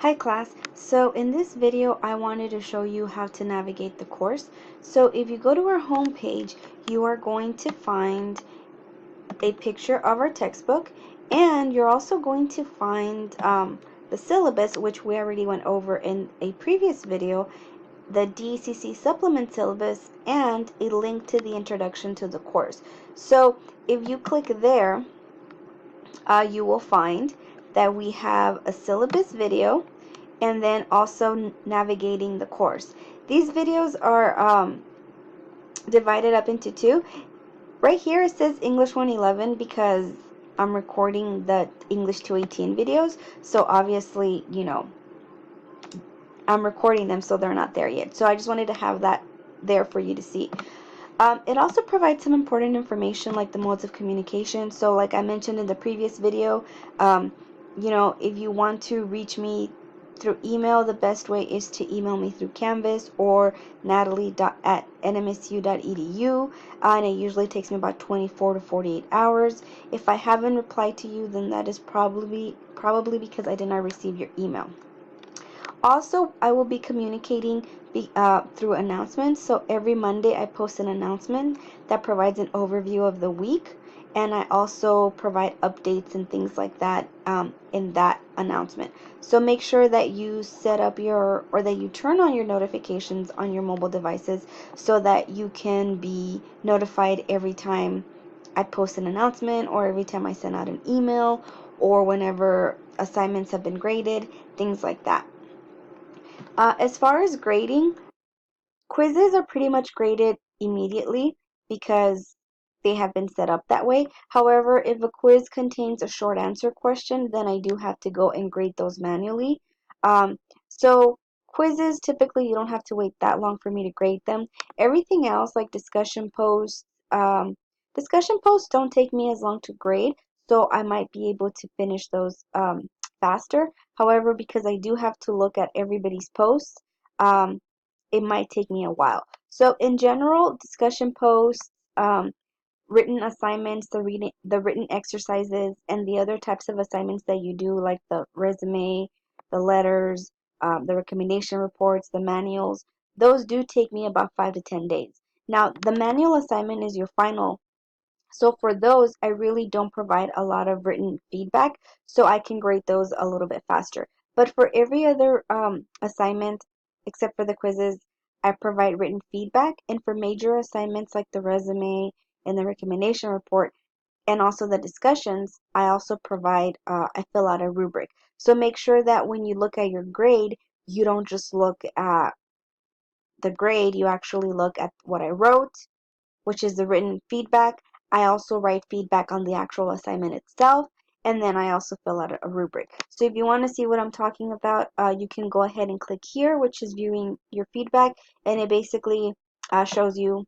Hi class, so in this video I wanted to show you how to navigate the course. So if you go to our home page, you are going to find a picture of our textbook, and you're also going to find the syllabus, which we already went over in a previous video, the DCC supplement syllabus, and a link to the introduction to the course. So if you click there, you will find that we have a syllabus video and then also navigating the course. These videos are divided up into two. Right here it says English 111 because I'm recording the English 218 videos, so obviously, I'm recording them so they're not there yet. So I just wanted to have that there for you to see. It also provides some important information like the modes of communication. So like I mentioned in the previous video, if you want to reach me through email, the best way is to email me through Canvas or natalie@nmsu.edu, and it usually takes me about 24 to 48 hours. If I haven't replied to you, then that is probably because I did not receive your email. Also, I will be communicating through announcements. So every Monday I post an announcement that provides an overview of the week, and I also provide updates and things like that in that announcement. So make sure that you set up that you turn on your notifications on your mobile devices so that you can be notified every time I post an announcement, or every time I send out an email, or whenever assignments have been graded, things like that. As far as grading, quizzes are pretty much graded immediately because they have been set up that way. However, if a quiz contains a short answer question, then I do have to go and grade those manually. So quizzes, typically you don't have to wait that long for me to grade them. Everything else, like discussion posts don't take me as long to grade, so I might be able to finish those faster. However, because I do have to look at everybody's posts, um, it might take me a while. So in general, discussion posts, written assignments, the written exercises, and the other types of assignments that you do, like the resume, the letters, the recommendation reports, the manuals, those do take me about 5 to 10 days. Now, the manual assignment is your final, so for those, I really don't provide a lot of written feedback, so I can grade those a little bit faster. But for every other assignment, except for the quizzes, I provide written feedback. And for major assignments like the resume and the recommendation report, and also the discussions, I also I fill out a rubric. So make sure that when you look at your grade, you don't just look at the grade, you actually look at what I wrote, which is the written feedback. I also write feedback on the actual assignment itself, and then I also fill out a rubric. So if you want to see what I'm talking about, you can go ahead and click here, which is viewing your feedback, and it basically shows you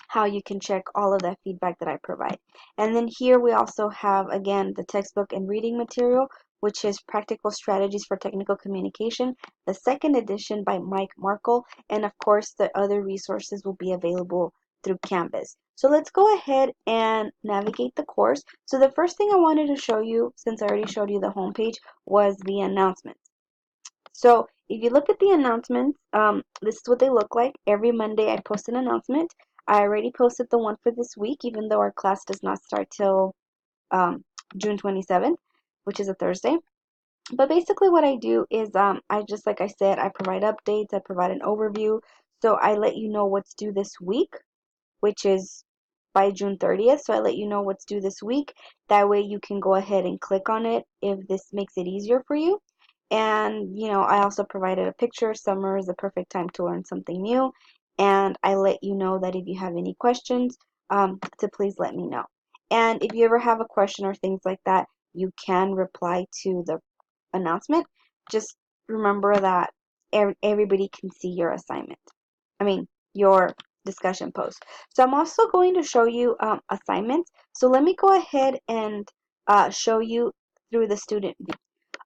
how you can check all of that feedback that I provide. And then here we also have, again, the textbook and reading material, which is Practical Strategies for Technical Communication, the second edition by Mike Markle, and of course the other resources will be available through Canvas. So let's go ahead and navigate the course. So the first thing I wanted to show you, since I already showed you the homepage, was the announcements. So if you look at the announcements, this is what they look like. Every Monday I post an announcement. I already posted the one for this week, even though our class does not start till June 27th, which is a Thursday. But basically what I do is I just, like I said, I provide updates, I provide an overview. So I let you know what's due this week, which is by June 30th. So I let you know what's due this week. That way you can go ahead and click on it if this makes it easier for you. And, I also provided a picture. Summer is the perfect time to learn something new. And I let you know that if you have any questions, to please let me know. And if you ever have a question or things like that, you can reply to the announcement. Just remember that everybody can see your assignment. I mean, your discussion post. So I'm also going to show you assignments. So let me go ahead and show you through the student view.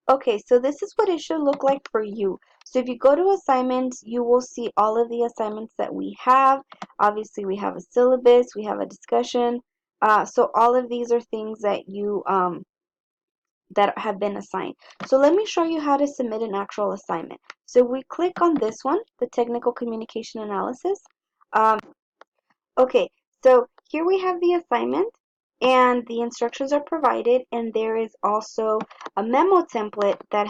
Okay, so this is what it should look like for you. So if you go to assignments, you will see all of the assignments that we have. Obviously, we have a syllabus, we have a discussion. So all of these are things that that have been assigned. So let me show you how to submit an actual assignment. So we click on this one, the technical communication analysis. Um, okay, so here we have the assignment and the instructions are provided, and there is also a memo template that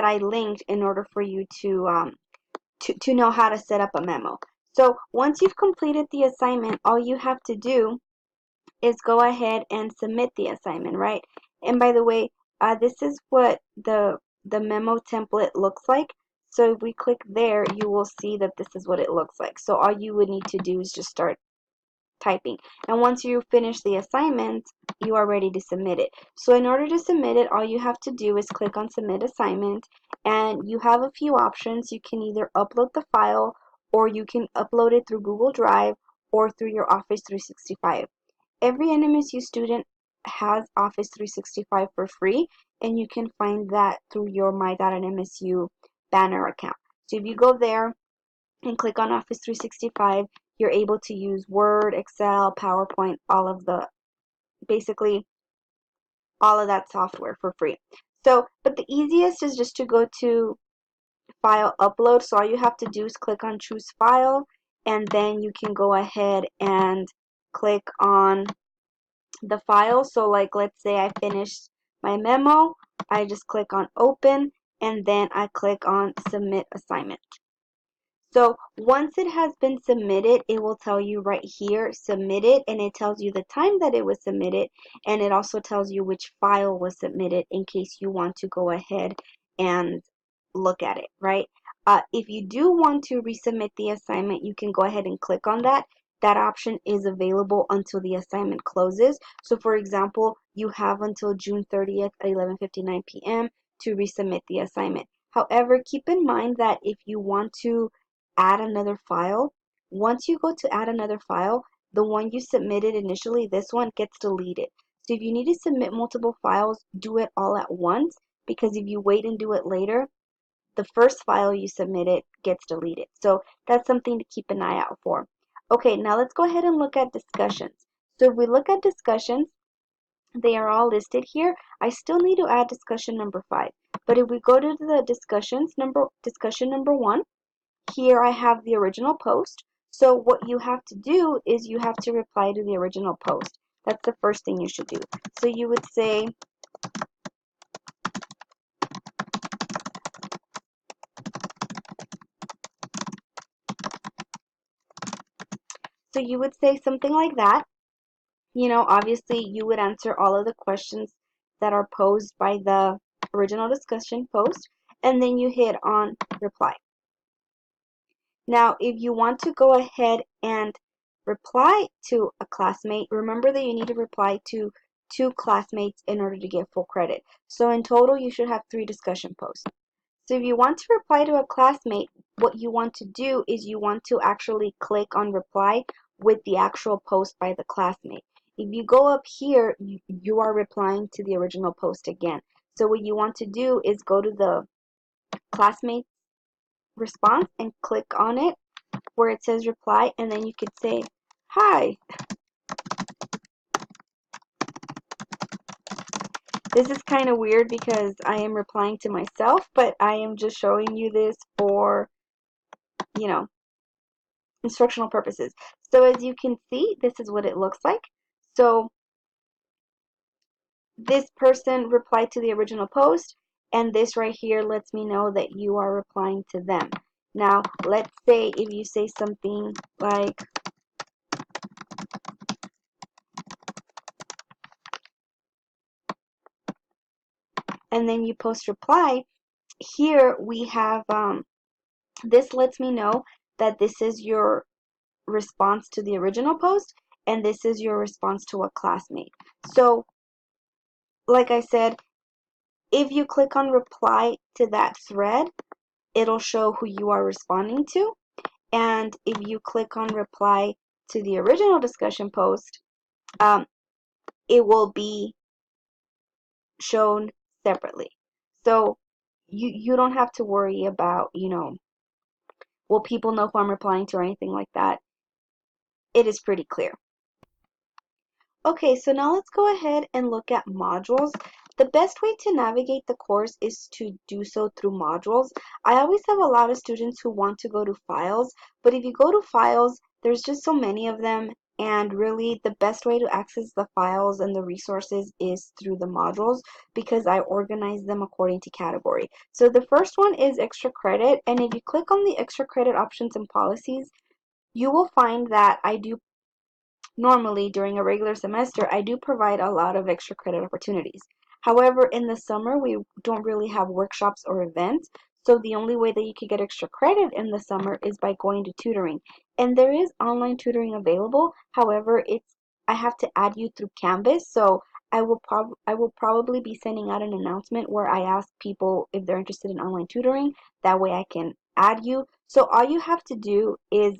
I linked in order for you to know how to set up a memo. So once you've completed the assignment, all you have to do is go ahead and submit the assignment, right? And by the way, this is what the memo template looks like. So if we click there, you will see that this is what it looks like. So all you would need to do is just start typing. And once you finish the assignment, you are ready to submit it. So in order to submit it, all you have to do is click on Submit Assignment, and you have a few options. You can either upload the file, or you can upload it through Google Drive or through your Office 365. Every NMSU student has Office 365 for free, and you can find that through your My.NMSU banner account. So if you go there and click on Office 365, you're able to use Word, Excel, PowerPoint, basically all of that software for free. So, but the easiest is just to go to File Upload. So all you have to do is click on Choose File, and then you can go ahead and click on the file. So like, let's say I finished my memo, I just click on Open, and then I click on Submit Assignment. So once it has been submitted, it will tell you right here, submitted, and it tells you the time that it was submitted, and it also tells you which file was submitted in case you want to go ahead and look at it, right? If you do want to resubmit the assignment, you can go ahead and click on that. That option is available until the assignment closes. So for example, you have until June 30th at 11:59 p.m. to resubmit the assignment. However, keep in mind that if you want to add another file, once you go to add another file, the one you submitted initially, this one gets deleted. So if you need to submit multiple files, do it all at once, because if you wait and do it later, the first file you submitted gets deleted. So that's something to keep an eye out for. Okay, now let's go ahead and look at discussions. So if we look at discussions, they are all listed here. I still need to add discussion number 5. But if we go to the discussion number 1, here I have the original post. So what you have to do is you have to reply to the original post. That's the first thing you should do. So you would say, something like that. You know, obviously you would answer all of the questions that are posed by the original discussion post, and then you hit on reply. Now, if you want to go ahead and reply to a classmate, remember that you need to reply to 2 classmates in order to get full credit. So in total, you should have 3 discussion posts. So if you want to reply to a classmate, what you want to do is you want to actually click on reply with the actual post by the classmate. If you go up here, you are replying to the original post again. So what you want to do is go to the classmate response and click on it where it says reply, and then you could say, hi. This is kind of weird because I am replying to myself, but I am just showing you this for, you know, instructional purposes. So as you can see, this is what it looks like. So this person replied to the original post, and this right here lets me know that you are replying to them. Now, let's say if you say something like, and then you post reply, here we have, this lets me know that this is your response to the original post, and this is your response to a classmate. So, like I said, if you click on reply to that thread, it'll show who you are responding to. And if you click on reply to the original discussion post, it will be shown separately. So you don't have to worry about, will people know who I'm replying to or anything like that. It is pretty clear. Okay, so now let's go ahead and look at modules. The best way to navigate the course is to do so through modules. I always have a lot of students who want to go to files, but if you go to files, there's just so many of them, and really the best way to access the files and the resources is through the modules because I organize them according to category. So the first one is extra credit, and if you click on the extra credit options and policies, you will find that I do normally, during a regular semester, I do provide a lot of extra credit opportunities. However, in the summer, we don't really have workshops or events, so the only way that you could get extra credit in the summer is by going to tutoring. And there is online tutoring available. However, I have to add you through Canvas, so I will probably be sending out an announcement where I ask people if they're interested in online tutoring. That way I can add you. So all you have to do is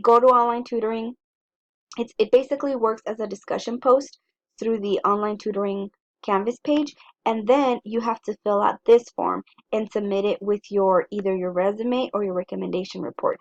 go to online tutoring. It basically works as a discussion post through the online tutoring Canvas page, and then you have to fill out this form and submit it with either your resume or your recommendation report.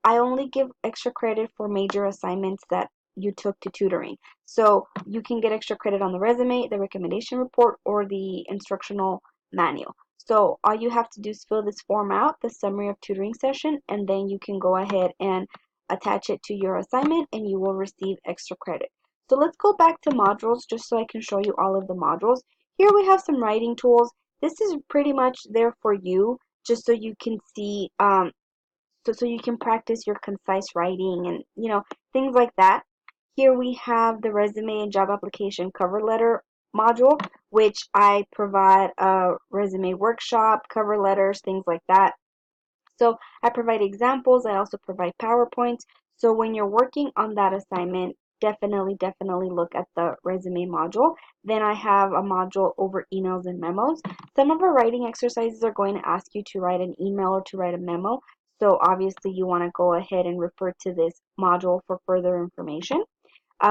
I only give extra credit for major assignments that you took to tutoring. So you can get extra credit on the resume, the recommendation report, or the instructional manual. So all you have to do is fill this form out, the summary of tutoring session, and then you can go ahead and attach it to your assignment and you will receive extra credit. So let's go back to modules just so I can show you all of the modules. Here we have some writing tools. This is pretty much there for you just so you can see so you can practice your concise writing and things like that. Here we have the resume and job application cover letter module, which I provide a resume workshop, cover letters, things like that. So I provide examples. I also provide PowerPoints. So when you're working on that assignment, definitely look at the resume module. Then I have a module over emails and memos. Some of our writing exercises are going to ask you to write an email or to write a memo. So obviously you want to go ahead and refer to this module for further information.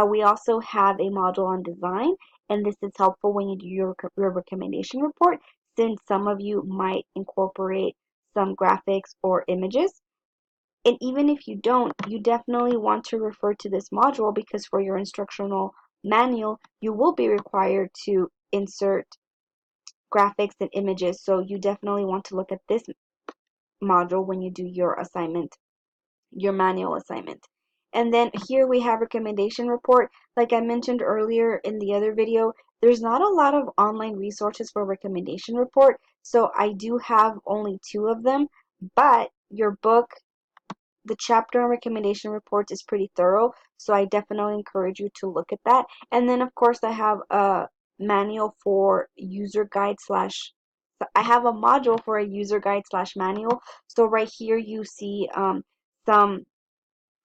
We also have a module on design, and this is helpful when you do your recommendation report, since some of you might incorporate some graphics or images. And even if you don't, you definitely want to refer to this module because for your instructional manual, you will be required to insert graphics and images. So you definitely want to look at this module when you do your assignment, your manual assignment. And then here we have recommendation report. Like I mentioned earlier in the other video, there's not a lot of online resources for recommendation report. So I do have only 2 of them, but your book, the chapter on recommendation reports, is pretty thorough. So I definitely encourage you to look at that. And then of course I have a manual for user guide slash I have a module for a user guide slash manual. So right here you see some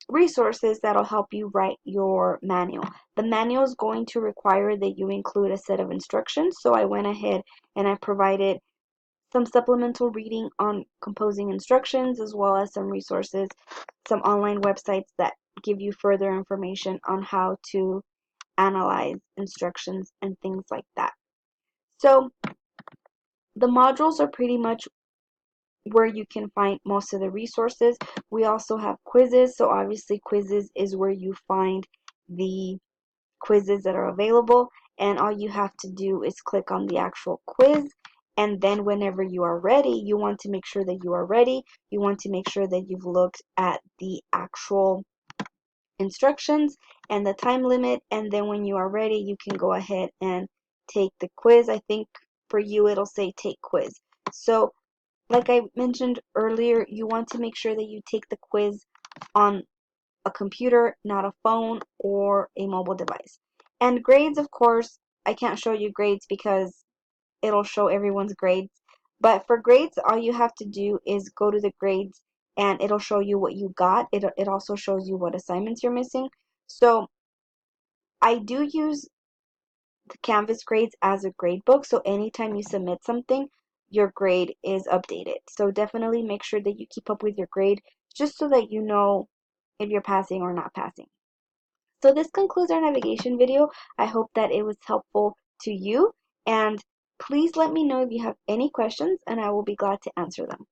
resources that'll help you write your manual. The manual is going to require that you include a set of instructions, so I went ahead and I provided some supplemental reading on composing instructions as well as some resources, some online websites that give you further information on how to analyze instructions and things like that. So the modules are pretty much where you can find most of the resources. We also have quizzes, so obviously quizzes is where you find the quizzes that are available, and all you have to do is click on the actual quiz, and then whenever you are ready, you want to make sure that you are ready. You want to make sure that you've looked at the actual instructions and the time limit, and then when you are ready, you can go ahead and take the quiz. I think for you it'll say take quiz. So like I mentioned earlier, you want to make sure that you take the quiz on a computer, not a phone or a mobile device. And grades, of course, I can't show you grades because it'll show everyone's grades. But for grades, all you have to do is go to the grades and it'll show you what you got. It also shows you what assignments you're missing. So I do use the Canvas grades as a grade book, so anytime you submit something, your grade is updated. So definitely make sure that you keep up with your grade just so that you know if you're passing or not passing. So this concludes our navigation video. I hope that it was helpful to you, and please let me know if you have any questions and I will be glad to answer them.